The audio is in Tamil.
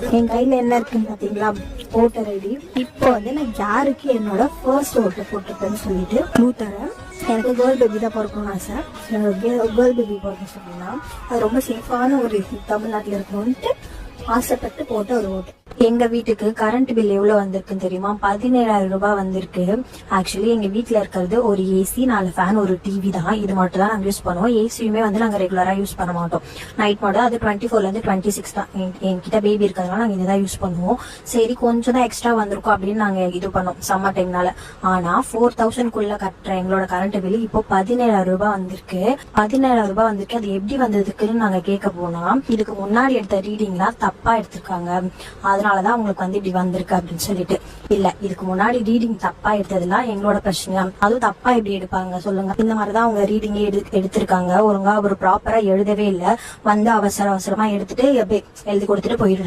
என் கையில என்ன இருக்குன்னு பாத்தீங்களா, ஓட்டர் ஐடி. இப்போ வந்து நான் யாருக்கு என்னோட ஃபர்ஸ்ட் ஓட்டு போட்டிருப்பேன்னு சொல்லிட்டு தரேன். எனக்கு கேர்ள் பேபி தான் பிறக்கணும்னு ஆசை. கேர்ள் பேபி பிறக்கணும் சொன்னீங்கன்னா அது ரொம்ப சேஃபான ஒரு தமிழ்நாட்டில் இருக்கணும்ட்டு ஆசைப்பட்டு போட்ட ஒரு ஓட்டு. எங்க வீட்டுக்கு கரண்ட் பில் எவ்வளவு வந்திருக்குன்னு தெரியுமா? 17,000 ரூபாய் வந்திருக்கு. ஆக்சுவலி எங்க வீட்டுல இருக்கிறது ஒரு ஏசி, 4 ஃபேன், ஒரு டிவி தான். இது மட்டும் தான் நாங்க யூஸ் பண்ணுவோம். ஏசியுமே வந்து நாங்க ரெகுலரா யூஸ் பண்ண மாட்டோம். நைட் மட்டும் அது 24ல இருந்து 26 தான். என்கிட்ட பேபி இருக்கிறதுனால நாங்க இதை யூஸ் பண்ணுவோம். சரி கொஞ்சம் தான் எக்ஸ்ட்ரா வந்திருக்கும் அப்படின்னு நாங்க இது பண்ணோம் சம்மர் டைம்னால. ஆனா 4,000 கட்டுற எங்களோட கரண்ட் பில் இப்போ 17,000 ரூபாய் வந்திருக்கு. 17,000 ரூபாய் வந்திருக்கு. அது எப்படி வந்ததுக்குன்னு நாங்க கேட்க போனா, இதுக்கு முன்னாடி எடுத்த ரீடிங்லாம் தப்பா எடுத்திருக்காங்க, அதனாலதான் உங்களுக்கு வந்து இப்படி வந்திருக்கு அப்படின்னு சொல்லிட்டு. இல்ல, இதுக்கு முன்னாடி ரீடிங் தப்பா எடுத்ததுலாம் எங்களோட பிரச்சனை. அதுவும் தப்பா எப்படி எடுப்பாங்க சொல்லுங்க? இந்த மாதிரிதான் அவங்க ரீடிங்கே எடுத்திருக்காங்க. ஒழுங்கா ஒரு ப்ராப்பரா எழுதவே இல்லை. வந்து அவசரமா எடுத்துட்டு எழுதி கொடுத்துட்டு போயிடுறாங்க.